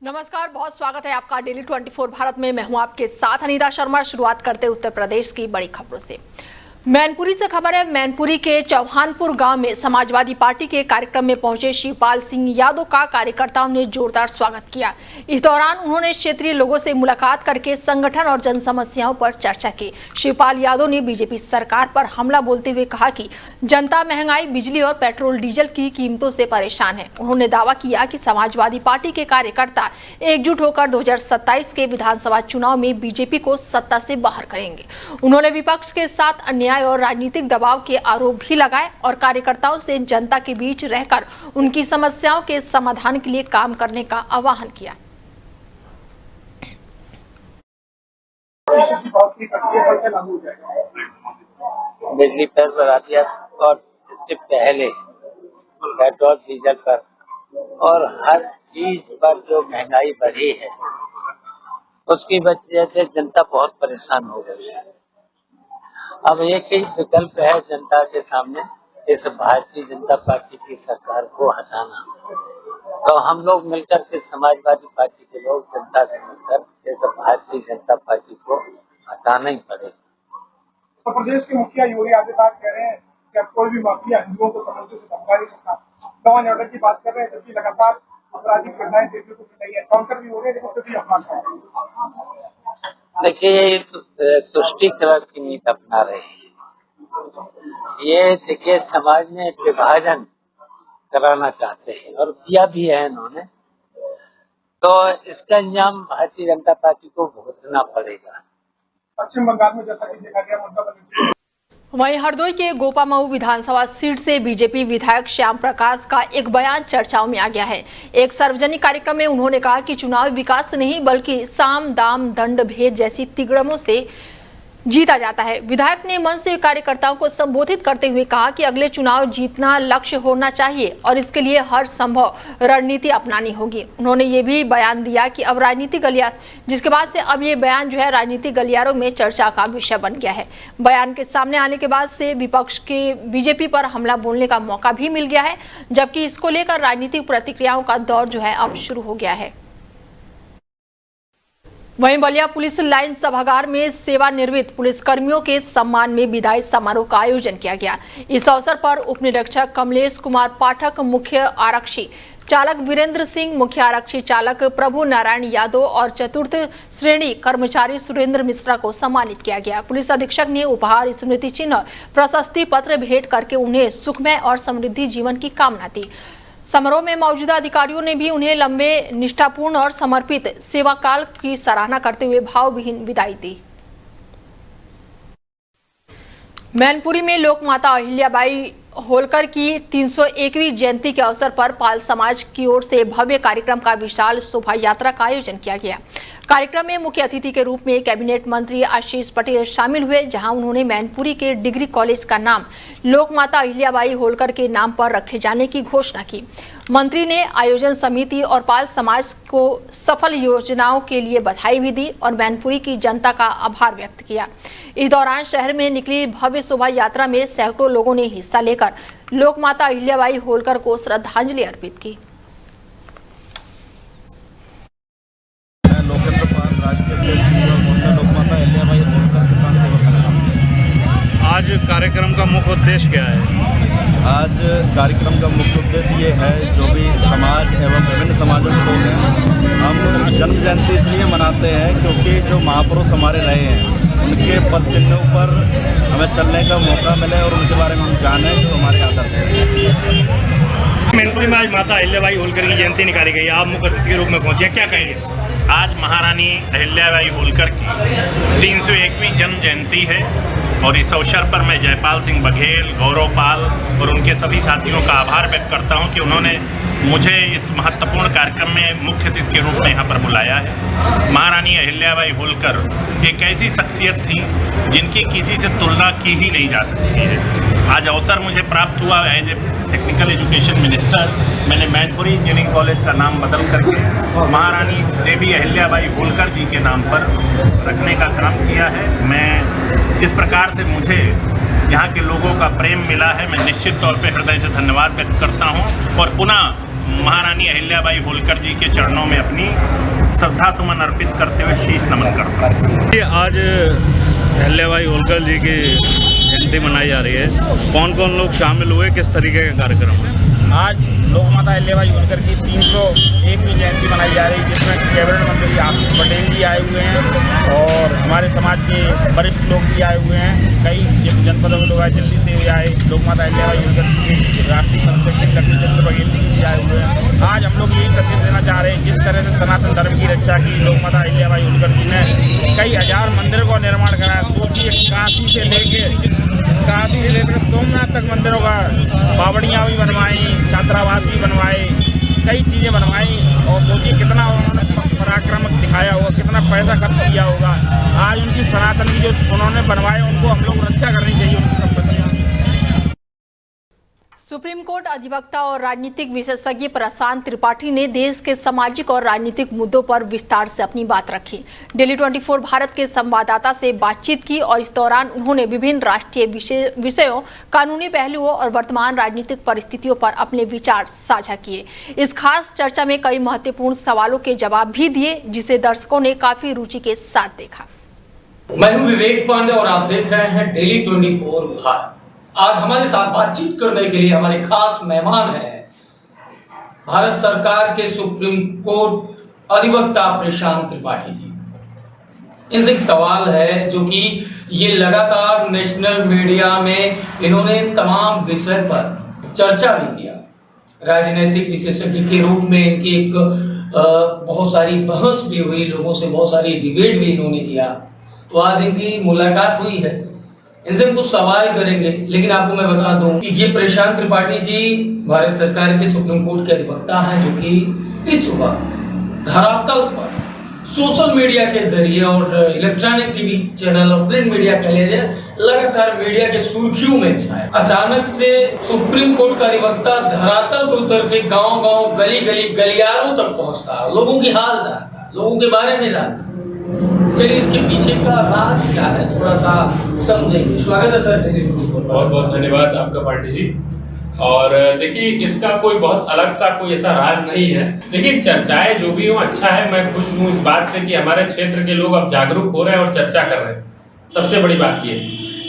नमस्कार, बहुत स्वागत है आपका डेली 24 भारत में। मैं हूं आपके साथ अनीता शर्मा। शुरुआत करते उत्तर प्रदेश की बड़ी खबरों से। मैनपुरी से खबर है। मैनपुरी के चौहानपुर गांव में समाजवादी पार्टी के कार्यक्रम में पहुंचे शिवपाल सिंह यादव का कार्यकर्ताओं ने जोरदार स्वागत किया। इस दौरान उन्होंने क्षेत्रीय लोगों से मुलाकात करके संगठन और जन समस्याओं पर चर्चा की। शिवपाल यादव ने बीजेपी सरकार पर हमला बोलते हुए कहा कि जनता महंगाई, बिजली और पेट्रोल डीजल की कीमतों से परेशान है। उन्होंने दावा किया कि समाजवादी पार्टी के कार्यकर्ता एकजुट होकर 2027 के विधानसभा चुनाव में बीजेपी को सत्ता से बाहर करेंगे। उन्होंने विपक्ष के साथ अन्याय और राजनीतिक दबाव के आरोप भी लगाए और कार्यकर्ताओं से जनता के बीच रहकर उनकी समस्याओं के समाधान के लिए काम करने का आह्वान किया। बिजली पर बढ़ा दिया और इससे पहले पेट्रोल डीजल पर और हर चीज पर जो महंगाई बढ़ी है उसकी वजह से जनता बहुत परेशान हो गई है। अब एक ही विकल्प है जनता के सामने, इस भारतीय जनता पार्टी की सरकार को हटाना। तो हम लोग मिलकर के समाजवादी पार्टी के लोग जनता से मिलकर इस भारतीय जनता पार्टी को हटाना ही पड़ेगा। उत्तर प्रदेश के मुखिया योगी आदित्यनाथ कह रहे हैं कि अब कोई भी माफिया हिंदुओं को समझने से धमका नहीं सकता। लॉ एंड ऑर्डर की बात कर रहे हैं, जबकि लगातार आपराधिक घटनाएं देखने को मिल रही है। काउंटर भी हो रहे हैं, लेकिन फिर भी अपना देखिए तुष्टीकरण की नीति अपना रहे हैं। ये देखिए समाज में विभाजन कराना चाहते हैं और किया भी है इन्होंने, तो इसका अंजाम भारतीय जनता पार्टी को भुगतना पड़ेगा। पश्चिम बंगाल में जैसा कि देखा गया ममता बनर्जी। वहीं हरदोई के गोपामऊ विधानसभा सीट से बीजेपी विधायक श्याम प्रकाश का एक बयान चर्चाओं में आ गया है। एक सार्वजनिक कार्यक्रम में उन्होंने कहा कि चुनाव विकास नहीं बल्कि साम दाम दंड भेद जैसी तिगड़मों से जीता जाता है। विधायक ने मंच से कार्यकर्ताओं को संबोधित करते हुए कहा कि अगले चुनाव जीतना लक्ष्य होना चाहिए और इसके लिए हर संभव रणनीति अपनानी होगी। उन्होंने ये भी बयान दिया कि अब राजनीतिक गलियार, जिसके बाद से अब ये बयान जो है राजनीतिक गलियारों में चर्चा का विषय बन गया है। बयान के सामने आने के बाद से विपक्ष के बीजेपी पर हमला बोलने का मौका भी मिल गया है, जबकि इसको लेकर राजनीतिक प्रतिक्रियाओं का दौर जो है अब शुरू हो गया है। वहीं बलिया पुलिस लाइन सभागार में सेवानिवृत्त पुलिसकर्मियों के सम्मान में विदाई समारोह का आयोजन किया गया। इस अवसर पर उप निरीक्षक कमलेश कुमार पाठक, मुख्य आरक्षी चालक वीरेंद्र सिंह, मुख्य आरक्षी चालक प्रभु नारायण यादव और चतुर्थ श्रेणी कर्मचारी सुरेंद्र मिश्रा को सम्मानित किया गया। पुलिस अधीक्षक ने उपहार, स्मृति चिन्ह, प्रशस्ति पत्र भेंट करके उन्हें सुखमय और समृद्धि जीवन की कामना दी। समारोह में मौजूदा अधिकारियों ने भी उन्हें लंबे, निष्ठापूर्ण और समर्पित सेवाकाल की सराहना करते हुए भावभीनी विदाई दी। मैनपुरी में लोक माता अहिल्याबाई होलकर की 301वीं जयंती के अवसर पर पाल समाज की ओर से भव्य कार्यक्रम का विशाल शोभा यात्रा का आयोजन किया गया। कार्यक्रम में मुख्य अतिथि के रूप में कैबिनेट मंत्री आशीष पटेल शामिल हुए, जहां उन्होंने मैनपुरी के डिग्री कॉलेज का नाम लोक माता अहिल्याबाई होलकर के नाम पर रखे जाने की घोषणा की। मंत्री ने आयोजन समिति और पाल समाज को सफल योजनाओं के लिए बधाई भी दी और मैनपुरी की जनता का आभार व्यक्त किया। इस दौरान शहर में निकली भव्य शोभा यात्रा में सैकड़ों लोगों ने हिस्सा लेकर लोक माता अहिल्याबाई होलकर को श्रद्धांजलि अर्पित की। आज कार्यक्रम का मुख्य उद्देश्य क्या है? आज कार्यक्रम का मुख्य उद्देश्य ये है, जो भी समाज एवं विभिन्न समाजों के लोग हैं, हम जन्म जयंती इसलिए मनाते हैं क्योंकि जो महापुरुष हमारे रहे हैं उनके पद चिन्हों पर हमें चलने का मौका मिले और उनके बारे में हम जानें जो हमारे आदर्श हैं। मैनपुरी में आज माता अहिल्याबाई होलकर की जयंती निकाली गई, आप मुख्य अतिथि के रूप में पहुंचे, क्या कहेंगे? आज महारानी अहिल्याबाई होलकर की 301वीं जन्म जयंती है और इस अवसर पर मैं जयपाल सिंह बघेल, गौरव पाल और उनके सभी साथियों का आभार व्यक्त करता हूं कि उन्होंने मुझे इस महत्वपूर्ण कार्यक्रम में मुख्य अतिथि के रूप में यहाँ पर बुलाया है। महारानी अहिल्याबाई होलकर एक ऐसी शख्सियत थी जिनकी किसी से तुलना की ही नहीं जा सकती है। आज अवसर मुझे प्राप्त हुआ as a technical education minister, मैंने मैनपुरी इंजीनियरिंग कॉलेज का नाम बदल करके महारानी देवी अहिल्याबाई होलकर जी के नाम पर रखने का काम किया है। मैं जिस प्रकार से मुझे यहाँ के लोगों का प्रेम मिला है, मैं निश्चित तौर पे हृदय से धन्यवाद व्यक्त करता हूँ और पुनः महारानी अहिल्याबाई होलकर जी के चरणों में अपनी श्रद्धा सुमन अर्पित करते हुए शीश नमन करता हूँ। आज अहिल्याबाई होलकर जी की जयंती मनाई जा रही है, कौन कौन लोग शामिल हुए, किस तरीके का कार्यक्रम है? आज लोक माता अहिल्याबाई होलकर की 301वीं जयंती मनाई जा रही है, जिसमें कैबिनेट मंत्री आशीष पटेल जी आए हुए हैं और हमारे समाज के वरिष्ठ लोग भी आए हुए हैं। कई जनपदों के लोग आए, दिल्ली से भी आए, लोक माता अहिल्याबाई होलकर के राष्ट्रीय संरक्षक लक्ष्मीचंद्र बघेल जी भी आए हुए हैं। आज हम लोग यही संदेश देना चाह रहे हैं, जिस तरह से सनातन धर्म की रक्षा की लोक माता अहिल्याबाई होलकर जी ने कई हजार मंदिरों का निर्माण कराया। सोचिए, काशी से लेकर सोमनाथ तक मंदिरों का बावड़ियाँ भी बनवाई, छात्रावास भी बनवाए, कई चीज़ें बनवाई और सोचिए कितना उन्होंने पराक्रम दिखाया होगा, कितना पैसा खर्च किया होगा। आज उनकी सनातन की जो उन्होंने बनवाए, उनको हम लोग रक्षा करनी चाहिए, उनकी संपत्तियाँ। सुप्रीम कोर्ट अधिवक्ता और राजनीतिक विशेषज्ञ प्रशांत त्रिपाठी ने देश के सामाजिक और राजनीतिक मुद्दों पर विस्तार से अपनी बात रखी। डेली 24 भारत के संवाददाता से बातचीत की और इस दौरान उन्होंने विभिन्न राष्ट्रीय विषयों, कानूनी पहलुओं और वर्तमान राजनीतिक परिस्थितियों पर अपने विचार साझा किए। इस खास चर्चा में कई महत्वपूर्ण सवालों के जवाब भी दिए, जिसे दर्शकों ने काफी रुचि के साथ देखा। मैं हूं विवेक पांडे और आप देख रहे हैं डेली 24 भारत। आज हमारे साथ बातचीत करने के लिए हमारे खास मेहमान हैं भारत सरकार के सुप्रीम कोर्ट अधिवक्ता प्रशांत त्रिपाठी जी। इनसे एक सवाल है जो कि ये लगातार नेशनल मीडिया में इन्होंने तमाम विषय पर चर्चा भी किया। राजनीतिक विशेषज्ञ के रूप में इनकी एक बहुत सारी बहस भी हुई, लोगों से बहुत सारी डिबेट भी इन्होंने किया। तो आज इनकी मुलाकात हुई है, इनसे हम कुछ सवाल करेंगे। लेकिन आपको मैं बता दूं कि ये प्रशांत त्रिपाठी जी भारत सरकार के सुप्रीम कोर्ट के अधिवक्ता हैं, जो कि इस सुबह धरातल पर सोशल मीडिया के जरिए और इलेक्ट्रॉनिक टीवी चैनल और प्रिंट मीडिया के लिए लगातार मीडिया के सुर्खियों में छाए। अचानक से सुप्रीम कोर्ट का अधिवक्ता धरातल पर उतर के गांव-गांव, गली-गली, गलियारों तक पहुंचता, लोगों की हाल जानता, लोगों के बारे में जानता। चलिए इसके पीछे का राज क्या है थोड़ा सा समझेंगे। स्वागत है सर डेली 24। बहुत बहुत धन्यवाद आपका पांडे जी। और देखिए, इसका कोई बहुत अलग सा कोई ऐसा राज नहीं है। देखिए, चर्चाएं जो भी हो अच्छा है। मैं खुश हूँ इस बात से कि हमारे क्षेत्र के लोग अब जागरूक हो रहे हैं और चर्चा कर रहे हैं। सबसे बड़ी बात ये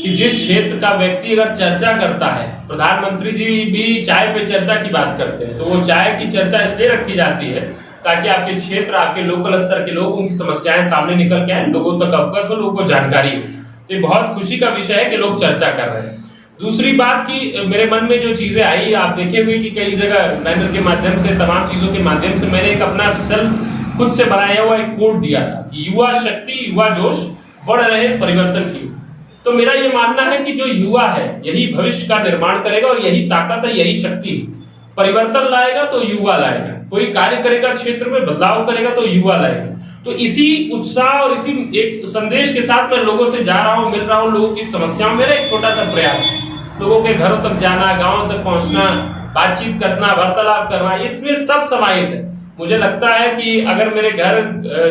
कि जिस क्षेत्र का व्यक्ति अगर चर्चा करता है, प्रधानमंत्री जी भी चाय पे चर्चा की बात करते हैं, तो वो चाय की चर्चा इसलिए रखी जाती है ताकि आपके क्षेत्र, आपके लोकल स्तर के लोग, उनकी समस्याएं सामने निकल के आए, लोगों तक अवगत हो, लोगों को जानकारी हो। तो ये बहुत खुशी का विषय है कि लोग चर्चा कर रहे हैं। दूसरी बात कि मेरे मन में जो चीजें आई, आप देखे हुए कि कई जगह बैनर के माध्यम से, तमाम चीजों के माध्यम से मैंने एक अपना सेल्फ खुद से बनाया हुआ एक कोट दिया था कि युवा शक्ति, युवा जोश, बढ़ रहे परिवर्तन की। तो मेरा ये मानना है कि जो युवा है यही भविष्य का निर्माण करेगा और यही ताकत है, यही शक्ति। परिवर्तन लाएगा तो युवा लाएगा, कोई कार्य करेगा, क्षेत्र में बदलाव करेगा तो युवा लाएगा। तो इसी उत्साह और इसी एक संदेश के साथ मैं लोगों से जा रहा हूँ, मिल रहा हूँ, लोगों की समस्याओं। मेरा एक छोटा सा प्रयास है लोगों के घरों तक जाना, गांवों तक पहुंचना, बातचीत करना, वार्तालाप करना, इसमें सब समाहित है। मुझे लगता है कि अगर मेरे घर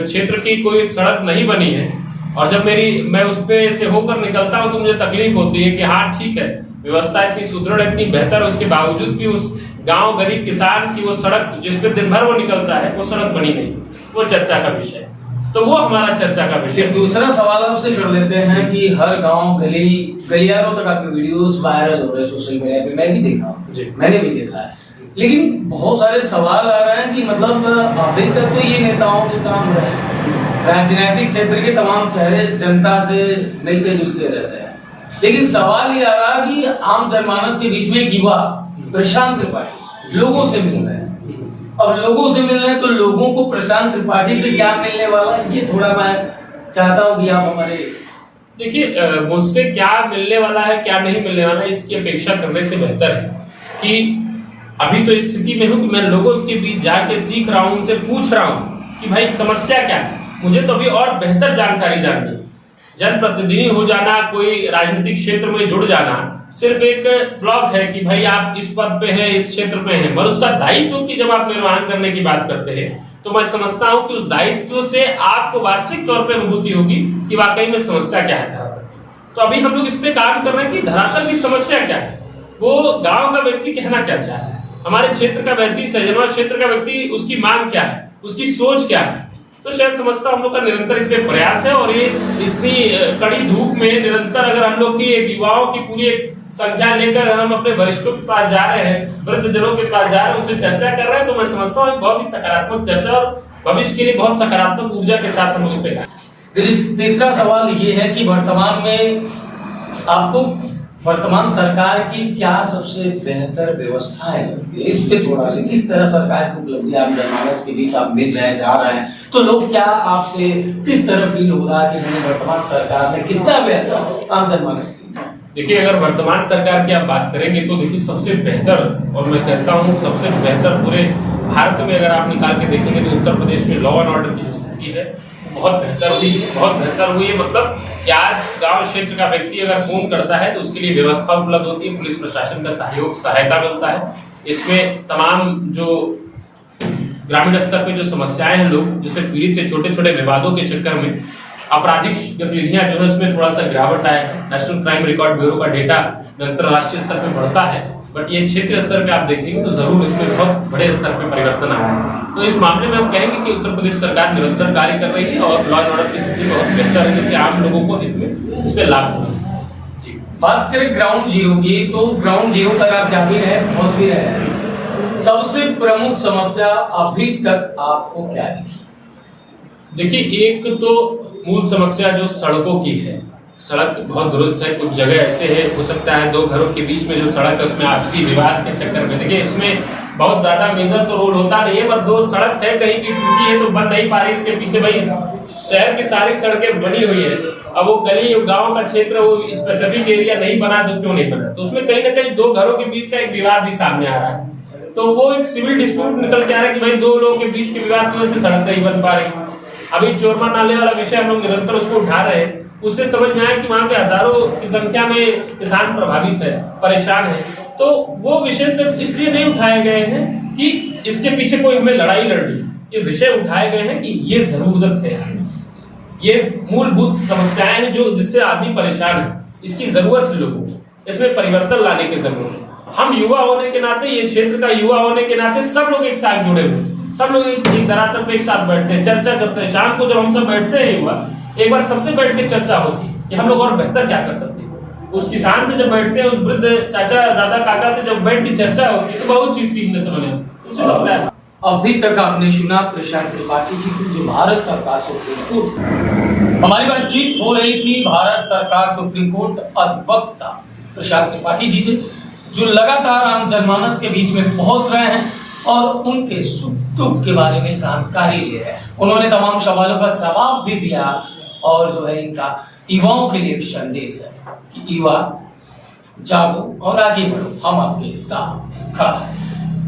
क्षेत्र की कोई सड़क नहीं बनी है और जब मैं उस पे से होकर निकलता हूँ तो मुझे तकलीफ होती है कि हाँ ठीक है, व्यवस्था इतनी सुदृढ़, इतनी बेहतर, उसके बावजूद भी उस गांव गरीब किसान की वो सड़क जिस पे दिन भर वो निकलता है, वो सड़क बनी नहीं। वो चर्चा का विषय, तो वो हमारा चर्चा का विषय। दूसरा सवाल आपसे कर लेते हैं कि हर गांव, गली, गलियारों तक आपके वीडियोस वायरल हो रहे हैं सोशल मीडिया पे, मैं भी देख रहा हूँ, मैंने भी देखा है। लेकिन बहुत सारे सवाल आ रहे हैं कि मतलब अभी तक तो ये नेताओं के काम रहे, राजनीतिक क्षेत्र के तमाम चेहरे जनता से मिलते जुलते रहते हैं, लेकिन सवाल ये आ रहा कि आम जनमानस के बीच में एक युवा प्रशांत त्रिपाठी लोगों से मिल रहे हैं। अब लोगों से मिल रहे हैं तो लोगों को प्रशांत त्रिपाठी से क्या मिलने वाला है, ये थोड़ा मैं चाहता हूँ कि आप हमारे। देखिए, मुझसे क्या मिलने वाला है, क्या नहीं मिलने वाला है, इसकी अपेक्षा करने से बेहतर है कि अभी तो स्थिति में हूँ कि मैं लोगों के बीच जाके सीख रहा हूँ, उनसे पूछ रहा हूँ कि भाई समस्या क्या है। मुझे तो अभी और बेहतर जानकारी जाननी है। जनप्रतिनिधि हो जाना, कोई राजनीतिक क्षेत्र में जुड़ जाना सिर्फ एक ब्लॉक है कि भाई आप इस पद पे हैं, इस क्षेत्र पे हैं, मगर उसका दायित्व की जब आप निर्वहन करने की बात करते हैं तो मैं समझता हूं कि उस दायित्व से आपको वास्तविक तौर पे अनुभूति होगी कि वाकई में समस्या क्या है धरातल। तो अभी हम लोग इस पे काम कर रहे हैं कि धरातल की समस्या क्या है, वो गांव का व्यक्ति कहना क्या चाह रहा है, हमारे क्षेत्र का व्यक्ति, सहजनवाद क्षेत्र का व्यक्ति, उसकी मांग क्या है, उसकी सोच क्या है। तो शायद समझता हम लोग का निरंतर इस पे प्रयास है। और ये इतनी कड़ी धूप में निरंतर अगर हम लोग की एक युवाओं की पूरी एक संख्या लेकर हम अपने वरिष्ठों के पास जा रहे हैं, वृद्धजनों के पास जा रहे हैं, उनसे चर्चा कर रहे हैं, तो मैं समझता हूँ बहुत ही सकारात्मक चर्चा और भविष्य के लिए बहुत सकारात्मक ऊर्जा के साथ हम लोग इस पे। तीसरा सवाल ये है कि वर्तमान में आपको वर्तमान सरकार की क्या सबसे बेहतर व्यवस्थाएं लगती है? इस पे थोड़ा सा किस तरह सरकार की उपलब्धियां आप जनमानस के बीच आप मिल रहे हैं, जा रहे हैं, तो लोग क्या आपसे किस तरह फील हो रहा है कि मैंने वर्तमान सरकार ने कितना बेहतर आम जनमानस की? देखिए, अगर वर्तमान सरकार की आप बात करेंगे तो देखिए सबसे बेहतर, और मैं कहता हूँ सबसे बेहतर पूरे भारत में अगर आप निकाल के देखेंगे तो उत्तर प्रदेश में लॉ एंड ऑर्डर की जो स्थिति है बहुत बेहतर हुई है, बहुत बेहतर हुई है। मतलब कि आज गांव क्षेत्र का व्यक्ति अगर फोन करता है तो उसके लिए व्यवस्था उपलब्ध होती है, पुलिस प्रशासन का सहयोग सहायता मिलता है। इसमें तमाम जो ग्रामीण स्तर पे जो समस्याएं हैं, लोग जिससे पीड़ित थे, छोटे छोटे विवादों के चक्कर में आपराधिक गतिविधियां जो है उसमें थोड़ा सा गिरावट आया है। नेशनल क्राइम रिकॉर्ड ब्यूरो का डेटा निरंतर राष्ट्रीय स्तर पे बढ़ता है, बट ये क्षेत्रीय स्तर पे आप देखेंगे तो जरूर इसमें बहुत बड़े स्तर पे परिवर्तन आया है। तो इस मामले में हम कहेंगे कि उत्तर प्रदेश सरकार निरंतर कार्य कर रही है और लॉ एंड ऑर्डर की स्थिति बहुत बेहतर है, जिससे आम लोगों को इस पे लाभ होगा। बात करें ग्राउंड जीरो की, तो ग्राउंड जीरो तक आप जा भी रहे, पहुंच भी रहे हैं। सबसे प्रमुख समस्या अभी तक आपको क्या दिखी? देखिए, एक तो मूल समस्या जो सड़कों की है, सड़क बहुत दुरुस्त है, कुछ जगह ऐसे है, हो सकता है दो घरों के बीच में जो सड़क है उसमें आपसी विवाद के चक्कर में, देखिए इसमें बहुत ज्यादा मेजर तो रोड होता नहीं है, पर दो सड़क है कहीं की टूटी है तो बन नहीं पा रही। इसके पीछे भाई शहर की सारी सड़कें बनी हुई है, अब वो गली गांव का क्षेत्र वो स्पेसिफिक एरिया नहीं बना तो क्यों नहीं बना, तो उसमें कहीं ना कहीं दो घरों के बीच का एक विवाद भी सामने आ रहा है। तो वो एक सिविल डिस्प्यूट निकल के आ रहा है कि भाई दो लोगों के बीच के विवाद की वजह से सड़क नहीं बन पा रही। अभी चोरमा नाले वाला विषय हम लोग निरंतर उसको उठा रहे हैं, उससे समझ में आया कि वहां के हजारों की संख्या में किसान प्रभावित है, परेशान है। तो वो विषय सिर्फ इसलिए नहीं उठाए गए हैं कि इसके पीछे कोई हमें लड़ाई लड़नी, ये विषय उठाए गए हैं कि ये जरूरत है, ये मूलभूत समस्याएं हैं जो जिससे आदमी परेशान है, इसकी जरूरत है लोगों को, इसमें परिवर्तन लाने की जरूरत है। हम युवा होने के नाते, ये क्षेत्र का युवा होने के नाते सब लोग एक साथ जुड़े हुए, सब लोग एक धरातल पे एक साथ बैठते हैं, चर्चा करते हैं। शाम को जब हम सब बैठते हैं युवा, एक बार सबसे बैठ के चर्चा होती है कि हम लोग और बेहतर क्या कर सकते हैं। उस किसान से जब बैठते हैं, उस वृद्ध चाचा दादा काका से जब बैठ के चर्चा होती है तो बहुत चीज सीखने से बने उसे लगता है। अभी तक आपने सुना प्रशांत त्रिपाठी जी की, जो भारत सरकार सुप्रीम कोर्ट, हमारी बातचीत हो रही थी भारत सरकार सुप्रीम कोर्ट अधिवक्ता प्रशांत त्रिपाठी जी से, जो लगातार आम जनमानस के बीच में पहुंच रहे हैं और उनके सुख दुख के बारे में जानकारी ले रहे हैं। उन्होंने तमाम सवालों का जवाब भी दिया और जो है इनका युवाओं के लिए एक संदेश है कि युवा जागो और आगे बढ़ो, हम आपके साथ खड़ा है।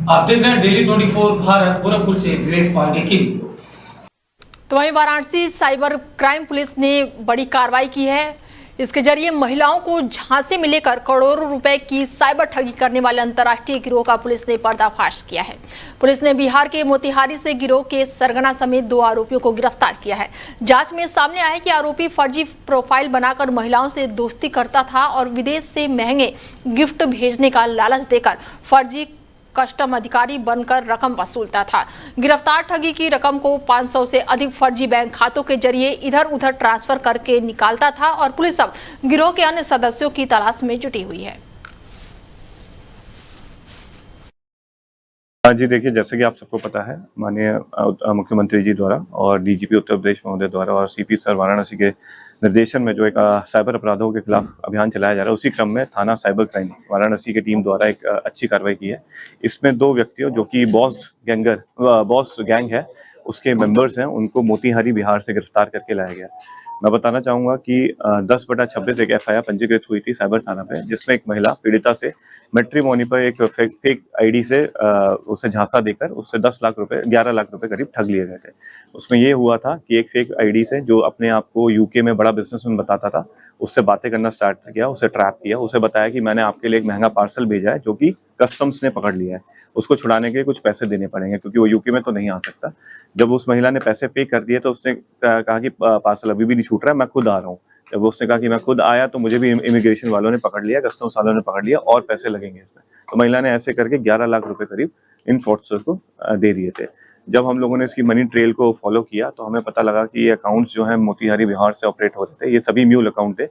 आप देख रहे हैं डेली 24 भारत, गोरखपुर से विवेक पांडे की रिपोर्ट। तो वहीं वाराणसी साइबर क्राइम पुलिस ने बड़ी कार्रवाई की है। इसके जरिए महिलाओं को झांसे में लेकर करोड़ों रुपए की साइबर ठगी करने वाले अंतर्राष्ट्रीय गिरोह का पुलिस ने पर्दाफाश किया है। पुलिस ने बिहार के मोतिहारी से गिरोह के सरगना समेत 2 आरोपियों को गिरफ्तार किया है। जांच में सामने आया है कि आरोपी फर्जी प्रोफाइल बनाकर महिलाओं से दोस्ती करता था और विदेश से महंगे गिफ्ट भेजने का लालच देकर फर्जी कस्टम अधिकारी बनकर रकम वसूलता था। गिरफ्तार ठगी की रकम को 500 से अधिक फर्जी बैंक खातों के जरिए इधर उधर ट्रांसफर करके निकालता था और पुलिस अब गिरोह के अन्य सदस्यों की तलाश में जुटी हुई है। जी देखिए, जैसे कि आप सबको पता है, माननीय मुख्यमंत्री जी द्वारा और डीजीपी उत्तर प्रदेश महोदय द्वारा और सीपी सर वाराणसी के निर्देशन में जो एक साइबर अपराधों के खिलाफ अभियान चलाया जा रहा है, उसी क्रम में थाना साइबर क्राइम वाराणसी की टीम द्वारा एक अच्छी कार्रवाई की है। इसमें 2 व्यक्तियों जो कि बॉस गैंग है उसके मेंबर्स हैं, उनको मोतिहारी बिहार से गिरफ्तार करके लाया गया। मैं बताना चाहूँगा कि 10/26 एक FIR पंजीकृत हुई थी साइबर थाना पे, जिसमें एक महिला पीड़िता से मैट्रिमोनी पर एक फेक आईडी से उसे झांसा देकर उससे 11 लाख रुपए करीब ठग लिए गए थे। उसमें ये हुआ था कि एक फेक आईडी से जो अपने आप को यूके में बड़ा बिजनेसमैन बताता था, उससे बातें करना स्टार्ट किया, उसे ट्रैप किया, उसे बताया कि मैंने आपके लिए एक महंगा पार्सल भेजा है जो कि कस्टम्स ने पकड़ लिया है, उसको छुड़ाने के लिए कुछ पैसे देने पड़ेंगे क्योंकि वो यूके में तो नहीं आ सकता। जब उस महिला ने पैसे पे कर दिए तो उसने कहा कि पार्सल अभी भी नहीं छूट रहा है, मैं खुद आ रहा हूँ। जब उसने कहा कि मैं खुद आया तो मुझे भी इमिग्रेशन वालों ने पकड़ लिया, कस्टम्स वालों ने पकड़ लिया और पैसे लगेंगे इसमें। तो महिला ने ऐसे करके 11 लाख रुपए करीब इन फ्रॉडस्टर्स को दे दिए थे। जब हम लोगों ने इसकी मनी ट्रेल को फॉलो किया तो हमें पता लगा कि ये अकाउंट्स जो हैं मोतीहारी बिहार से ऑपरेट हो रहे थे। ये सभी म्यूल अकाउंट थे।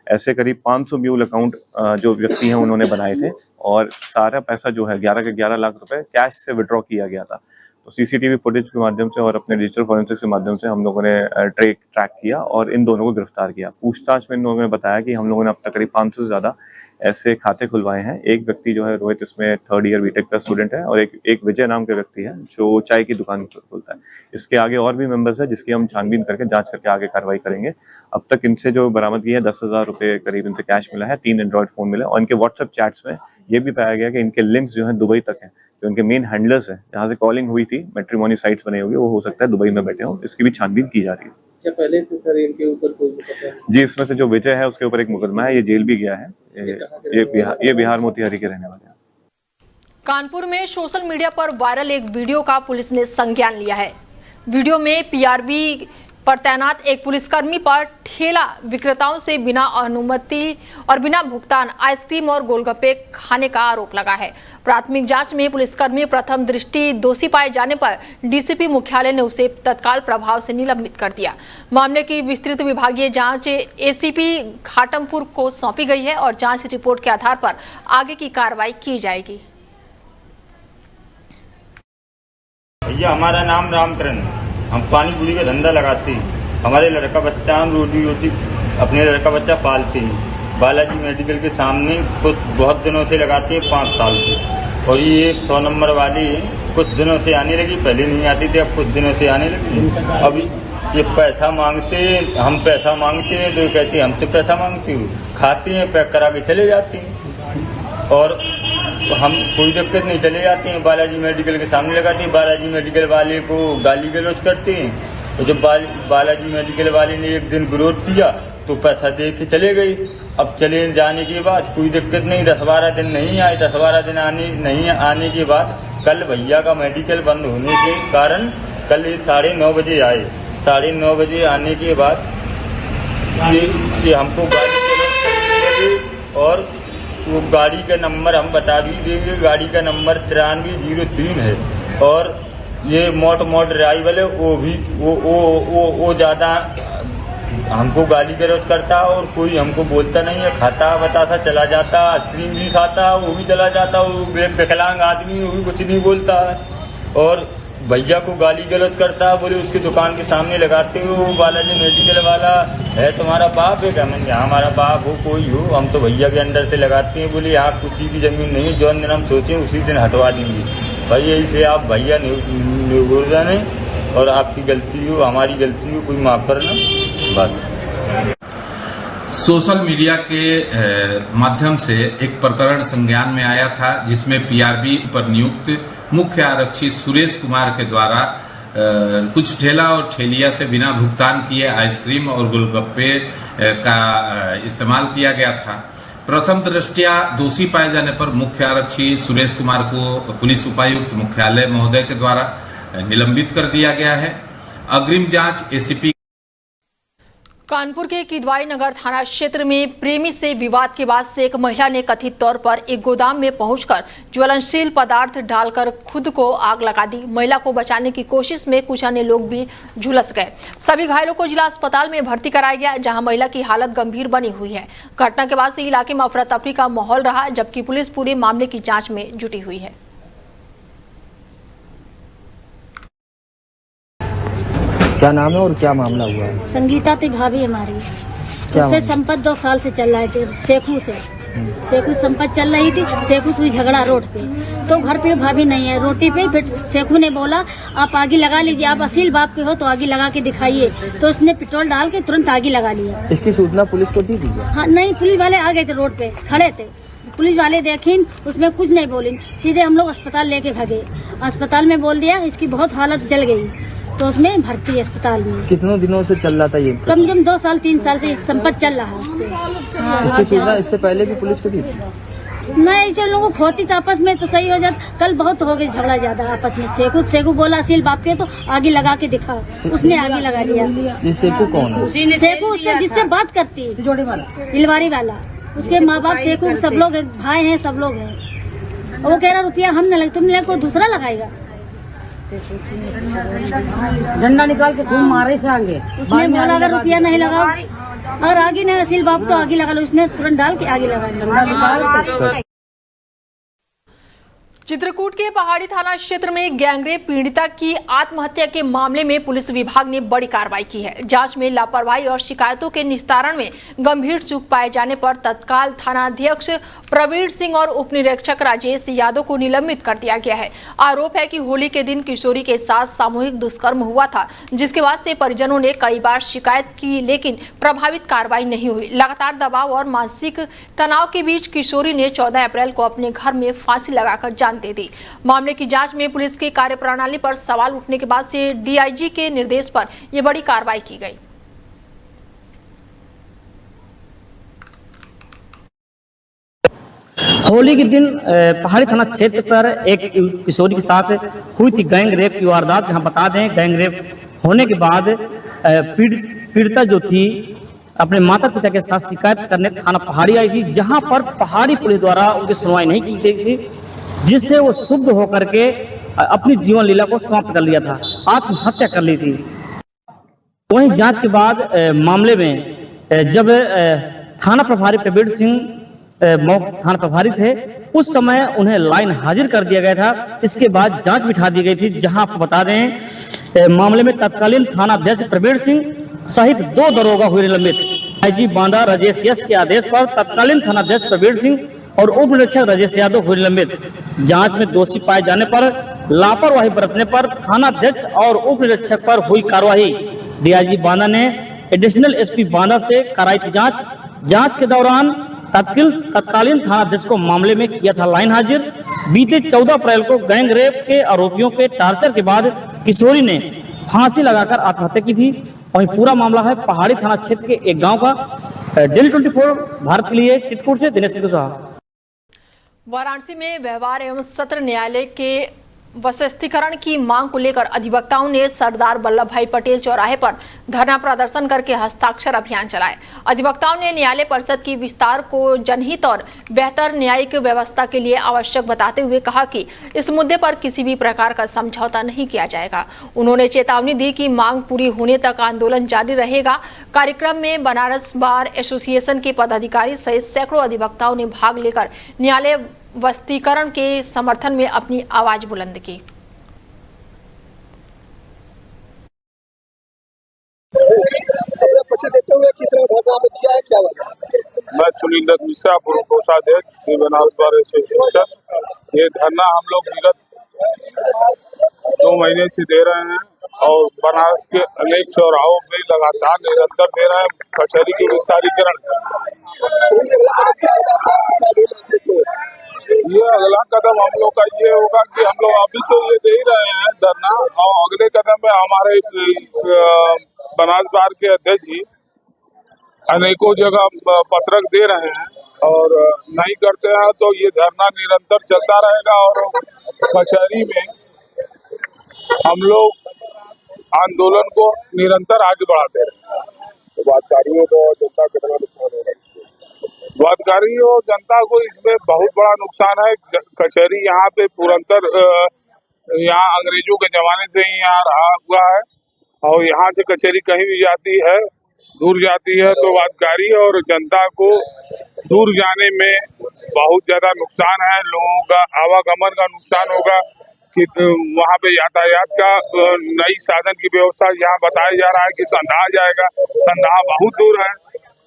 ऐसे करीब 500 म्यूल अकाउंट जो व्यक्ति हैं उन्होंने बनाए थे और सारा पैसा जो है 11 के 11 लाख रुपए कैश से विड्रॉ किया गया था। तो सीसीटीवी फुटेज के माध्यम से और अपने डिजिटल फॉरेंसिक्स के माध्यम से हम लोगों ने ट्रैक किया और इन दोनों को गिरफ्तार किया। पूछताछ में इन लोगों ने बताया कि हम लोगों ने अब तक करीब 500 से ज़्यादा ऐसे खाते खुलवाए हैं। एक व्यक्ति जो है रोहित, इसमें 3rd ईयर बीटेक का स्टूडेंट है और एक विजय नाम का व्यक्ति है जो चाय की दुकान खोलता है। इसके आगे और भी मेंबर्स है जिसकी हम छानबीन करके जांच करके आगे कार्रवाई करेंगे। अब तक इनसे जो बरामदगी है 10,000 रुपये करीब इनसे कैश मिला है, 3 एंड्रॉयड फोन मिला और इनके व्हाट्सएप चैट्स में ये भी पाया गया कि इनके लिंक्स जो हैं दुबई तक हैं। जो इनके मेन हैंडलर्स हैं जहाँ से कॉलिंग हुई थी, मैट्रिमोनी साइट्स बने हुए, वो हो सकता है दुबई में बैठे हों। इसकी भी छानबीन की जा रही है। क्या पहले से सर इनके ऊपर कोई मुकदमा है? जी, इसमें से जो विजय है उसके ऊपर एक मुकदमा है, ये जेल भी गया है। ये बिहार मोतिहारी के रहने वाले हैं। कानपुर में सोशल मीडिया पर वायरल एक वीडियो का पुलिस ने संज्ञान लिया है। वीडियो में पीआरबी पर तैनात एक पुलिसकर्मी पर ठेला विक्रेताओं से बिना अनुमति और बिना भुगतान आइसक्रीम और गोलगप्पे खाने का आरोप लगा है। प्राथमिक जांच में पुलिसकर्मी प्रथम दृष्टि दोषी पाए जाने पर डीसीपी मुख्यालय ने उसे तत्काल प्रभाव से निलंबित कर दिया। मामले की विस्तृत विभागीय जांच एसीपी घाटमपुर को सौंपी गई है और जांच रिपोर्ट के आधार पर आगे की कार्रवाई की जाएगी। भैया, हमारा नाम रामकरण, हम पानी पूरी का धंधा लगाते हैं। हमारे लड़का बच्चा, हम रोटी अपने लड़का बच्चा पालते हैं। बालाजी मेडिकल के सामने कुछ बहुत दिनों से लगाते हैं, 5 साल से। और ये 100 नंबर वाली कुछ दिनों से आने लगी, पहले नहीं आती थी, अब कुछ दिनों से आने लगी। अभी ये पैसा मांगते हैं, हम पैसा मांगते हैं तो कहते हैं हमसे पैसा मांगते हो, खाते हैं, पैक करा के चले जाते हैं और हम कोई दिक्कत नहीं, चले जाते हैं। बालाजी मेडिकल के सामने लगाते हैं। बालाजी मेडिकल वाले को गाली गलौज करते हैं। तो जब बालाजी मेडिकल वाले ने एक दिन विरोध किया तो पैसा दे के चले गए। अब चले जाने के बाद कोई दिक्कत नहीं, 10-12 दिन नहीं आए। 10-12 दिन नहीं आने के बाद कल भैया का मेडिकल बंद होने के कारण कल 9:30 बजे आए। 9:30 बजे आने के बाद ये हमको गाली गलौज करते और वो गाड़ी का नंबर हम बता भी देंगे। गाड़ी का नंबर 9303 है और ये मोट ड्राइवर है, वो भी वो ज़्यादा हमको गाली गलौज करता और कोई हमको बोलता नहीं है। खाता बताता चला जाता, आइसक्रीम भी खाता, वो भी चला जाता। वो विकलांग आदमी, वो भी कुछ नहीं बोलता है और भैया को गाली गलौज करता, बोले उसकी दुकान के सामने लगाते हो बालाजी मेडिकल वाला है तुम्हारा बाप है क्या? मैंने हमारा बाप हो कोई हो, हम तो भैया के अंडर से लगाते हैं। बोले यहाँ किसी की जमीन नहीं, जो दिन हम सोचे उसी दिन हटवा देंगे। भाई यही से आप भैया निगोरदान है और आपकी गलती हो, हमारी गलती हो, कोई माफ करना बस। सोशल मीडिया के माध्यम से एक प्रकरण संज्ञान में आया था जिसमें पीआरबी पर नियुक्त मुख्य आरक्षी सुरेश कुमार के द्वारा कुछ ठेला और ठेलिया से बिना भुगतान किए आइसक्रीम और गोलगप्पे का इस्तेमाल किया गया था। प्रथम दृष्टया दोषी पाए जाने पर मुख्य आरक्षी सुरेश कुमार को पुलिस उपायुक्त मुख्यालय महोदय के द्वारा निलंबित कर दिया गया है। अग्रिम जांच एसीपी। कानपुर के किदवाई नगर थाना क्षेत्र में प्रेमी से विवाद के बाद से एक महिला ने कथित तौर पर एक गोदाम में पहुंचकर ज्वलनशील पदार्थ डालकर खुद को आग लगा दी। महिला को बचाने की कोशिश में कुछ अन्य लोग भी झुलस गए। सभी घायलों को जिला अस्पताल में भर्ती कराया गया, जहां महिला की हालत गंभीर बनी हुई है। घटना के बाद से इलाके में अफरा तफरी का माहौल रहा, जबकि पुलिस पूरे मामले की जाँच में जुटी हुई है। क्या नाम है और क्या मामला हुआ है? संगीता थी भाभी हमारी, उससे संपत्ति 2 साल से चल रही थी। सेखू संपत्ति चल रही थी। सेखू से झगड़ा रोड पे, तो घर पे भाभी नहीं है, रोटी पे। फिर सेखू ने बोला आप आगे लगा लीजिए, आप असील बाप के हो तो आगे लगा के दिखाइए। तो उसने पेट्रोल डाल के तुरंत आगे लगा लिया। इसकी सूचना पुलिस को दी थी? हाँ नहीं, पुलिस वाले आ गए थे, रोड पे खड़े थे। पुलिस वाले देखीन, उसमें कुछ नहीं बोली, सीधे हम लोग अस्पताल लेके भागे। अस्पताल में बोल दिया इसकी बहुत हालत जल गई, तो उसमें भर्ती है अस्पताल में। कितनों दिनों से चल रहा था ये? कम से कम 2 साल 3 साल से संपत्ति चल रहा है उससे। इसकी सूचना इससे पहले भी पुलिस को दी थी? नहीं ऐसे लोगों को होती तो आपस में तो सही हो जाता। कल बहुत हो गई झगड़ा ज्यादा आपस में। सेकू बोला असील बाप के तो आगे लगा के दिखाओ, उसने आगे लगा लिया। सेकू कौन है? सेकू उससे जिससे बात करती है, दिलवारी वाला, उसके माँ बाप सेकू सब लोग भाई हैं, सब लोग हैं। वो कह रहा रुपया हम न लगे, तुम लगे कोई दूसरा लगाएगा। डंडा निकाल के खूब मारे से आगे। उसने बोला अगर रुपया नहीं लगाओ, अगर आगे नहीं असील बाप तो आगे लगा लो। उसने तुरंत डाल के आगे लगा लिया। चित्रकूट के पहाड़ी थाना क्षेत्र में गैंगरेप पीड़िता की आत्महत्या के मामले में पुलिस विभाग ने बड़ी कार्रवाई की है। जांच में लापरवाही और शिकायतों के निस्तारण में गंभीर चूक पाए जाने पर तत्काल थानाध्यक्ष प्रवीण सिंह और उप निरीक्षक राजेश यादव को निलंबित कर दिया गया है। आरोप है कि होली के दिन किशोरी के साथ सामूहिक दुष्कर्म हुआ था, जिसके बाद से परिजनों ने कई बार शिकायत की, लेकिन प्रभावित कार्रवाई नहीं हुई। लगातार दबाव और मानसिक तनाव के बीच किशोरी ने 14 अप्रैल को अपने घर में फांसी लगाकर जान दे दी। मामले की जांच में पुलिस की कार्यप्रणाली पर सवाल उठने के बाद से डीआईजी के निर्देश पर यह बड़ी कार्रवाई की गई। होली के दिन पहाड़ी थाना क्षेत्र पर एक किशोरी के साथ हुई थी गैंग रेप की वारदात। यहाँ बता दें, गैंग रेप होने के बाद पीड़िता जो थी अपने माता पिता के साथ शिकायत करने थाना पहाड़ी आई थी, जहां पर पहाड़ी पुलिस द्वारा उनकी सुनवाई नहीं की गई थी, जिससे वो शुद्ध होकर के अपनी जीवन लीला को समाप्त कर लिया था, आत्महत्या कर ली थी। वहीं जांच के बाद मामले में जब थाना प्रभारी प्रवीण सिंह थाना प्रभारी थे, उस समय उन्हें लाइन हाजिर कर दिया गया था। इसके बाद जांच बिठा दी गई थी, जहां आपको बता दें मामले में तत्कालीन थाना अध्यक्ष प्रवीण सिंह सहित 2 दरोगा हुए निलंबित। आईजी बांदा राजेश यस के आदेश पर तत्कालीन थाना अध्यक्ष प्रवीण सिंह और उप निरीक्षक राजेश यादव हुए निलंबित। जांच में दोषी पाए जाने पर लापरवाही बरतने पर थाना अध्यक्ष और उप निरीक्षक पर हुई कार्रवाई। डीआईजी बांदा ने एडिशनल एसपी बांदा से कराई थी जांच के दौरान तत्कालीन थाना अध्यक्ष को मामले में किया था लाइन हाजिर। बीते 14 अप्रैल को गैंग रेप के आरोपियों के टार्चर के बाद किशोरी ने फांसी लगाकर आत्महत्या की थी। वहीं पूरा मामला है पहाड़ी थाना क्षेत्र के एक गांव का। डेली 24 भारत के लिए चित्रकूट से दिनेश सिंह साहब। वाराणसी में व्यवहार एवं सत्र न्यायालय के वसतीकरण की मांग को लेकर अधिवक्ताओं ने सरदार वल्लभ भाई पटेल चौराहे पर धरना प्रदर्शन करके हस्ताक्षर अभियान चलाए। अधिवक्ताओं ने न्यायालय परिषद की विस्तार को जनहित और बेहतर न्यायिक व्यवस्था के लिए आवश्यक बताते हुए कहा कि इस मुद्दे पर किसी भी प्रकार का समझौता नहीं किया जाएगा। उन्होंने चेतावनी दी कि मांग पूरी होने तक आंदोलन जारी रहेगा। कार्यक्रम में बनारस बार एसोसिएशन के पदाधिकारी सहित सैकड़ों अधिवक्ताओं ने भाग लेकर न्यायालय वस्तीकरण के समर्थन में अपनी आवाज बुलंद की। मैं सुनील दत्त मिश्रा, पूर्व कोषाध्यक्ष बनारस बार एसोसिएशन। ये धरना हम लोग विगत 2 महीने से दे रहे हैं और बनारस के अनेक चौराहों में लगातार निरंतर दे रहे हैं कचहरी के विस्तारीकरण। ये अगला कदम हम लोग का ये होगा कि हम लोग अभी तो ये दे ही रहे हैं धरना, और अगले कदम में हमारे बनारस बार के अध्यक्ष जी अनेकों जगह पत्रक दे रहे हैं, और नहीं करते हैं तो ये धरना निरंतर चलता रहेगा और कचहरी में हम लोग आंदोलन को निरंतर आगे बढ़ाते रहेंगे। वादकारियों को जनता कितना नुकसान होगा? वादकारी और जनता को इसमें बहुत बड़ा नुकसान है। कचहरी यहाँ पे पुरंतर यहाँ अंग्रेजों के जमाने से ही यहाँ रहा हुआ है, और यहाँ से कचहरी कहीं भी जाती है, दूर जाती है, तो वादकारी और जनता को दूर जाने में बहुत ज्यादा नुकसान है। लोगों का आवागमन का नुकसान होगा कि वहाँ पे यातायात का नई साधन की व्यवस्था यहाँ बताया जा रहा है कि संधा जाएगा। संधा बहुत दूर है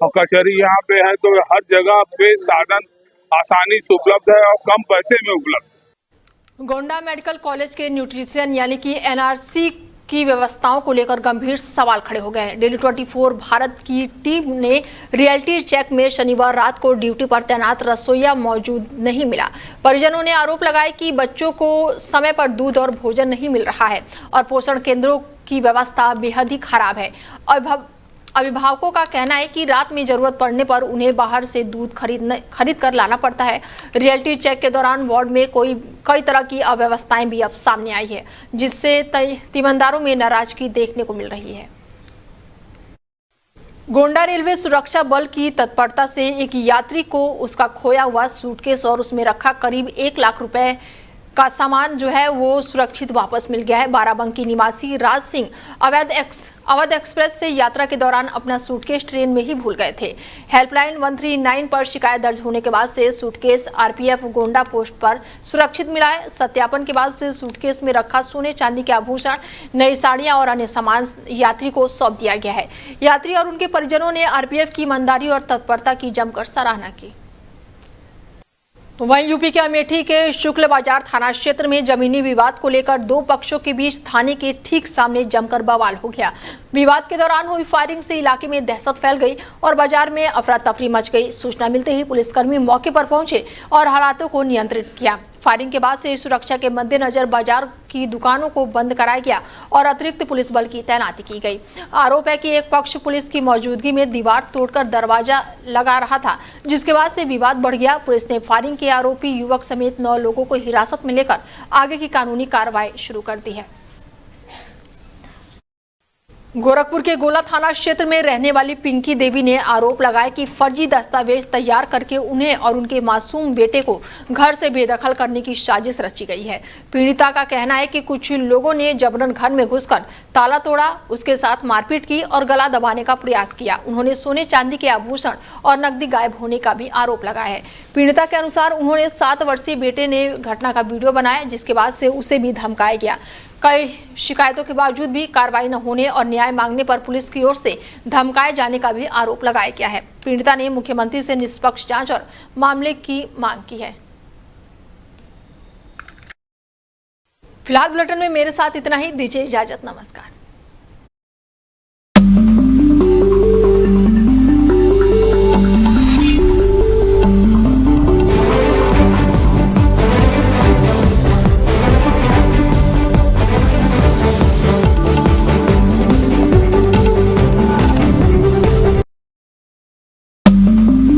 और कचहरी यहाँ पे है, तो हर जगह पे साधन आसानी से उपलब्ध है और कम पैसे में उपलब्ध। गोंडा मेडिकल कॉलेज के न्यूट्रिशन यानी कि एनआरसी की व्यवस्थाओं को लेकर गंभीर सवाल खड़े हो गए हैं। डेली 24 भारत की टीम ने रियलिटी चेक में शनिवार रात को ड्यूटी पर तैनात रसोइया मौजूद नहीं मिला। परिजनों ने आरोप लगाया कि बच्चों को समय पर दूध और भोजन नहीं मिल रहा है और पोषण केंद्रों की व्यवस्था बेहद ही खराब है। अभिभावकों का कहना है कि रात में जरूरत पड़ने पर उन्हें बाहर से दूध खरीद कर लाना पड़ता है। रियलिटी चेक के दौरान वार्ड में कई तरह की अव्यवस्थाएं भी अब सामने आई है, जिससे तीमानदारों में नाराजगी देखने को मिल रही है। गोंडा रेलवे सुरक्षा बल की तत्परता से एक यात्री को उसका खोया हुआ सूटकेस और उसमें रखा करीब 1 लाख रुपए का सामान जो है वो सुरक्षित वापस मिल गया है। बाराबंकी निवासी राज सिंह अवध एक्सप्रेस से यात्रा के दौरान अपना सूटकेस ट्रेन में ही भूल गए थे। हेल्पलाइन 139 पर शिकायत दर्ज होने के बाद से सूटकेस आरपीएफ गोंडा पोस्ट पर सुरक्षित मिला है। सत्यापन के बाद से सूटकेस में रखा सोने चांदी के आभूषण, नई साड़ियां और अन्य सामान यात्री को सौंप दिया गया है। यात्री और उनके परिजनों ने आरपीएफ की ईमानदारी और तत्परता की जमकर सराहना की। वहीं यूपी के अमेठी के शुक्ल बाजार थाना क्षेत्र में जमीनी विवाद को लेकर दो पक्षों के बीच थाने के ठीक सामने जमकर बवाल हो गया। विवाद के दौरान हुई फायरिंग से इलाके में दहशत फैल गई और बाजार में अफरा तफरी मच गई। सूचना मिलते ही पुलिसकर्मी मौके पर पहुंचे और हालातों को नियंत्रित किया। फायरिंग के बाद से सुरक्षा के मद्देनजर बाजार की दुकानों को बंद कराया गया और अतिरिक्त पुलिस बल की तैनाती की गई। आरोप है कि एक पक्ष पुलिस की मौजूदगी में दीवार तोड़कर दरवाजा लगा रहा था, जिसके बाद से विवाद बढ़ गया। पुलिस ने फायरिंग के आरोपी युवक समेत 9 लोगों को हिरासत में लेकर आगे की कानूनी कार्रवाई शुरू कर दी है। गोरखपुर के गोला थाना क्षेत्र में रहने वाली पिंकी देवी ने आरोप लगाया कि फर्जी दस्तावेज तैयार करके उन्हें और उनके मासूम बेटे को घर से बेदखल करने की साजिश रची गई है। पीड़िता का कहना है कि कुछ लोगों ने जबरन घर में घुसकर ताला तोड़ा, उसके साथ मारपीट की और गला दबाने का प्रयास किया। उन्होंने सोने चांदी के आभूषण और नकदी गायब होने का भी आरोप लगाया है। पीड़िता के अनुसार उन्होंने 7 वर्षीय बेटे ने घटना का वीडियो बनाया, जिसके बाद से उसे भी धमकाया गया। कई शिकायतों के बावजूद भी कार्रवाई न होने और न्याय मांगने पर पुलिस की ओर से धमकाए जाने का भी आरोप लगाया गया है। पीड़िता ने मुख्यमंत्री से निष्पक्ष जांच और मामले की मांग की है। फिलहाल बुलेटिन में मेरे साथ इतना ही। दीजिए इजाजत, नमस्कार।